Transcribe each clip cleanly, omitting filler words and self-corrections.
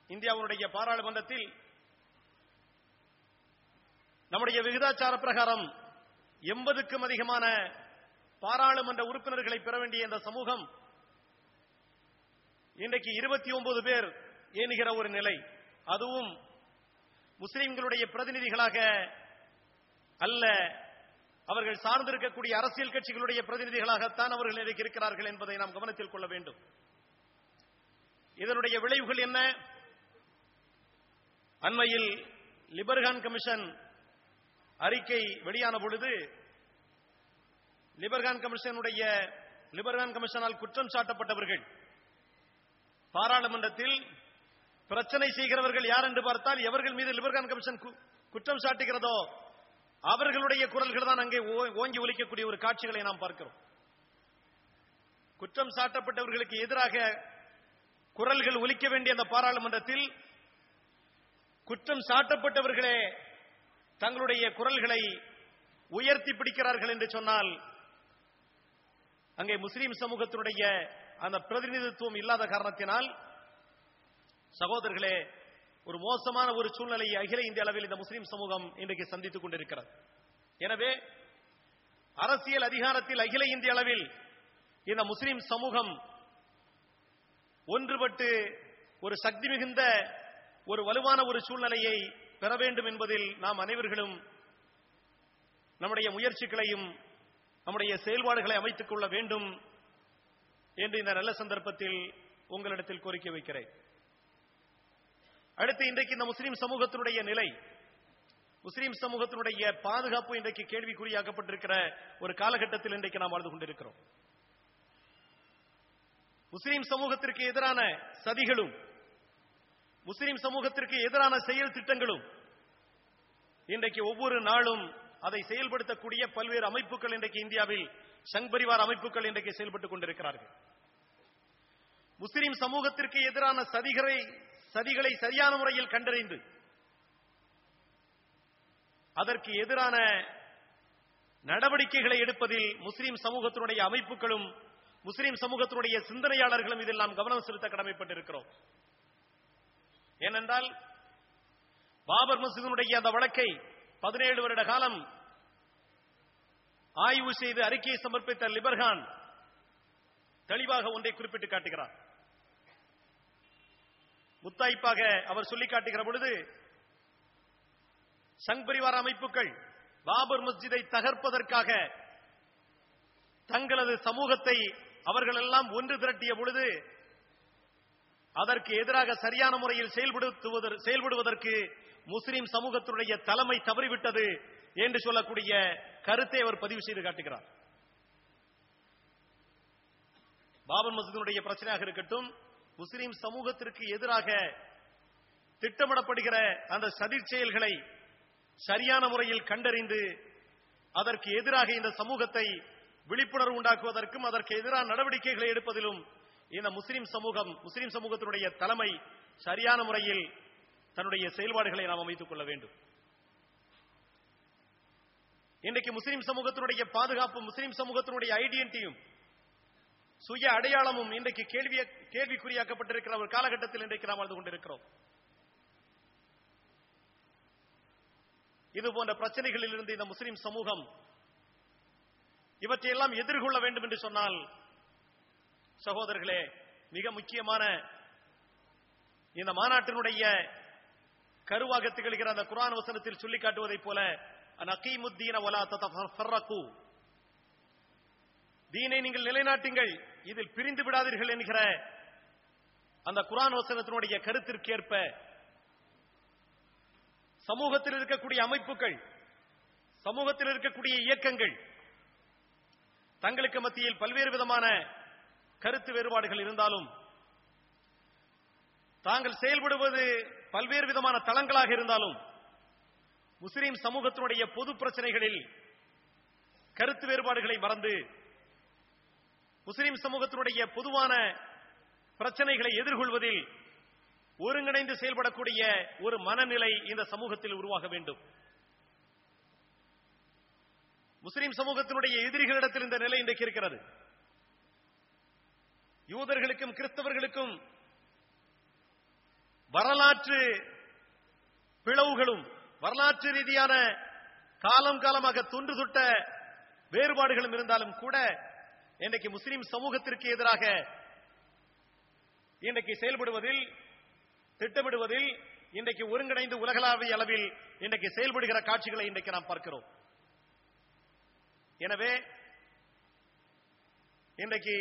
இந்தியாவுடைய பாராளுமன்றத்தில் நம்முடைய விகிதாச்சார பிரகாரம் 80க்கும் அதிகமான பாராளுமன்ற உறுப்பினர்களை பெற வேண்டிய இந்த சமூகம் இன்றைக்கு 29 பேர் என்கிற ஒரு நிலை. அதுவும் முஸ்லிம்களுடைய பிரதிநிதிகளாக அல்ல, அவர்கள் சார்ந்திருக்கக்கூடிய அரசியல் கட்சிகளுடைய பிரதிநிதிகளாகத்தான் அவர்கள் இன்றைக்கு இருக்கிறார்கள் என்பதை நாம் கவனத்தில் கொள்ள வேண்டும். இதனுடைய விளைவுகள் என்ன? அண்மையில் லிபர்கான் கமிஷன் அறிக்கை வெளியான பொழுது லிபர்கான் கமிஷனால் குற்றம் சாட்டப்பட்டவர்கள் பாராளுமன்றத்தில் பிரச்சனை செய்கிறவர்கள் யார் என்று பார்த்தால் எவர்கள் மீது லிபர்கான் கமிஷன் குற்றம் சாட்டுகிறதோ அவர்களுடைய குரல்கள் தான் அங்கே ஓங்கி ஒலிக்கக்கூடிய ஒரு காட்சிகளை நாம் பார்க்கிறோம். குற்றம் சாட்டப்பட்டவர்களுக்கு எதிராக குரல்கள் ஒலிக்க வேண்டிய அந்த பாராளுமன்றத்தில் குற்றம் சாட்டப்பட்டவர்களே தங்களுடைய குரல்களை உயர்த்தி பிடிக்கிறார்கள் என்று சொன்னால் அங்கே முஸ்லிம் சமூகத்தினுடைய அந்த பிரதிநிதித்துவம் இல்லாத காரணத்தினால் சகோதரர்களே ஒரு மோசமான ஒரு சூழ்நிலையை அகில இந்திய அளவில் இந்த முஸ்லிம் சமூகம் இன்றைக்கு சந்தித்துக் கொண்டிருக்கிறது. எனவே அரசியல் அதிகாரத்தில் அகில இந்திய அளவில் இந்த முஸ்லிம் சமூகம் ஒன்றுபட்டு ஒரு சக்தி மிகுந்த ஒரு வலுவான ஒரு சூழ்நிலையை பெற வேண்டும் என்பதில் நாம் அனைவர்களும் நம்முடைய முயற்சிகளையும் நம்முடைய செயல்பாடுகளை அமைத்துக் கொள்ள வேண்டும் என்று இந்த நல்ல சந்தர்ப்பத்தில் உங்களிடத்தில் கோரிக்கை வைக்கிறேன். அடுத்து இன்றைக்கு இந்த முஸ்லிம் சமூகத்தினுடைய நிலை, முஸ்லிம் சமூகத்தினுடைய பாதுகாப்பு இன்றைக்கு கேள்விக்குறியாக்கப்பட்டிருக்கிற ஒரு காலகட்டத்தில் இன்றைக்கு நாம் வாழ்ந்து கொண்டிருக்கிறோம். முஸ்லிம் சமூகத்திற்கு எதிரான சதிகளும் முஸ்லிம் சமூகத்திற்கு எதிரான செயல் திட்டங்களும் இன்றைக்கு ஒவ்வொரு நாளும் அதை செயல்படுத்தக்கூடிய பல்வேறு அமைப்புகள் இன்றைக்கு இந்தியாவில் சங் பரிவார் அமைப்புகள் இன்றைக்கு செயல்பட்டுக் கொண்டிருக்கிறார்கள். முஸ்லிம் சமூகத்திற்கு எதிரான சதிகளை சரியான முறையில் கண்டறிந்து அதற்கு எதிரான நடவடிக்கைகளை எடுப்பதில் முஸ்லிம் சமூகத்தினுடைய அமைப்புகளும் முஸ்லிம் சமூகத்தினுடைய சிந்தனையாளர்களும் இதில் நாம் கவனம் செலுத்த கடமைப்பட்டிருக்கிறோம். ஏனென்றால் பாபர் மஸ்ஜிதினுடைய அந்த வழக்கை 17 வருட காலம் ஆய்வு செய்து அறிக்கையை சமர்ப்பித்த லிபர்கான் தெளிவாக ஒன்றை குறிப்பிட்டு காட்டுகிறார். முத்தாய்ப்பாக அவர் சொல்லி காட்டுகிற பொழுது சங் பரிவார அமைப்புகள் பாபர் மஸ்ஜிதை தகர்ப்பதற்காக தங்களது சமூகத்தை அவர்கள் எல்லாம் ஒன்று திரட்டிய பொழுது அதற்கு எதிராக சரியான முறையில் செயல்படுவதற்கு முஸ்லிம் சமூகத்தினுடைய தலைமை தவறிவிட்டது என்று சொல்லக்கூடிய கருத்தை அவர் பதிவு செய்து காட்டுகிறார். பாபர் மஸ்ஜிதினுடைய பிரச்சனையாக இருக்கட்டும், முஸ்லிம் சமூகத்திற்கு எதிராக திட்டமிடப்படுகிற அந்த சதி செயல்களை சரியான முறையில் கண்டறிந்து அதற்கு எதிராக இந்த சமூகத்தை விழிப்புணர்வு உண்டாக்குவதற்கும் அதற்கு எதிரான நடவடிக்கைகளை எடுப்பதிலும் இந்த முஸ்லிம் சமூகத்தினுடைய தலைமை சரியான முறையில் தன்னுடைய செயல்பாடுகளை நாம் அமைத்துக் கொள்ள வேண்டும். இன்றைக்கு முஸ்லிம் சமூகத்தினுடைய பாதுகாப்பு, முஸ்லிம் சமூகத்தினுடைய ஐடென்டிட்டியும் சுய அடையாளமும் இன்றைக்கு கேள்விக்குறியாக்கப்பட்டிருக்கிற ஒரு காலகட்டத்தில் இன்றைக்கு நாம் வாழ்ந்து கொண்டிருக்கிறோம். இது போன்ற பிரச்சனைகளில் இருந்து இந்த முஸ்லிம் சமூகம் இவற்றையெல்லாம் எதிர்கொள்ள வேண்டும் என்று சொன்னால் சகோதரர்களே, மிக முக்கியமான இந்த மாநாட்டினுடைய கருவாக திகழ்கிற அந்த குர்ஆன் வசனத்தில் சொல்லி காட்டுவதைப் போல அனகீமுத்தீன வலா ததஃபர்ரகு, தீனை நீங்கள் நிலைநாட்டுங்கள், இதில் பிரிந்து விடாதீர்கள் என்கிற அந்த குர்ஆன் வசனத்தினுடைய கருத்திற்கேற்ப சமூகத்தில் இருக்கக்கூடிய அமைப்புகள், சமூகத்தில் இருக்கக்கூடிய இயக்கங்கள் தங்களுக்கு மத்தியில் பல்வேறு விதமான கருத்து வேறுபாடுகள் இருந்தாலும் தாங்கள் செயல்படுவது பல்வேறு விதமான தளங்களாக இருந்தாலும் முஸ்லிம் சமூகத்தினுடைய பொது பிரச்சனைகளில் கருத்து வேறுபாடுகளை மறந்து முஸ்லிம் சமூகத்தினுடைய பொதுவான பிரச்சனைகளை எதிர்கொள்வதில் ஒருங்கிணைந்து செயல்படக்கூடிய ஒரு மனநிலை இந்த சமூகத்தில் உருவாக வேண்டும். முஸ்லிம் சமூகத்தினுடைய எதிரிகளிடத்தில் இந்த நிலை இன்றைக்கு இருக்கிறது. யூதர்களுக்கும் கிறிஸ்தவர்களுக்கும் வரலாற்று பிளவுகளும் வரலாற்று ரீதியான காலம் காலமாக தொன்று தொட்ட வேறுபாடுகளும் இருந்தாலும் கூட இன்றைக்கு முஸ்லிம் சமூகத்திற்கு எதிராக இன்றைக்கு செயல்படுவதில் திட்டமிடுவதில் இன்றைக்கு ஒருங்கிணைந்து உலகளாவிய அளவில் இன்றைக்கு செயல்படுகிற காட்சிகளை இன்றைக்கு நாம் பார்க்கிறோம். எனவே இன்றைக்கு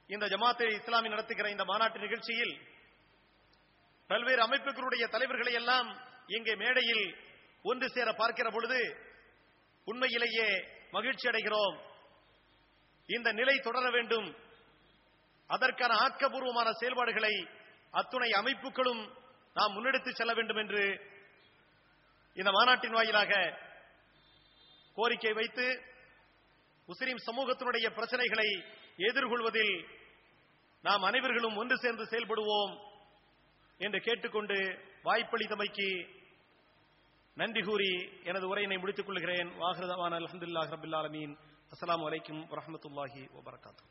இந்த ஜமாத்தே இஸ்லாமி நடத்துகிற இந்த மாநாட்டு நிகழ்ச்சியில் பல்வேறு அமைப்புகளுடைய தலைவர்களை எல்லாம் இங்கே மேடையில் ஒன்று சேர பார்க்கிற பொழுது உண்மையிலேயே மகிழ்ச்சி அடைகிறோம். இந்த நிலை தொடர வேண்டும், அதற்கான ஆக்கப்பூர்வமான செயல்பாடுகளை அத்துணை அமைப்புகளும் நாம் முன்னெடுத்து செல்ல வேண்டும் என்று இந்த மாநாட்டின் வாயிலாக கோரிக்கை வைத்து முஸ்லிம் சமூகத்தினுடைய பிரச்சனைகளை எதிர்கொள்வதில் நாம் அனைவர்களும் ஒன்று சேர்ந்து செயல்படுவோம் என்று கேட்டுக்கொண்டு வாய்ப்பளித்தமைக்கு நன்றி கூறி எனது உரையினை முடித்துக் கொள்கிறேன். வாஹிரு தஅவானா அல்ஹம்துலில்லாஹி ரப்பில் ஆலமீன். அஸ்ஸலாமு அலைக்கும் வரஹ்மத்துல்லாஹி வபரகாத்துஹு.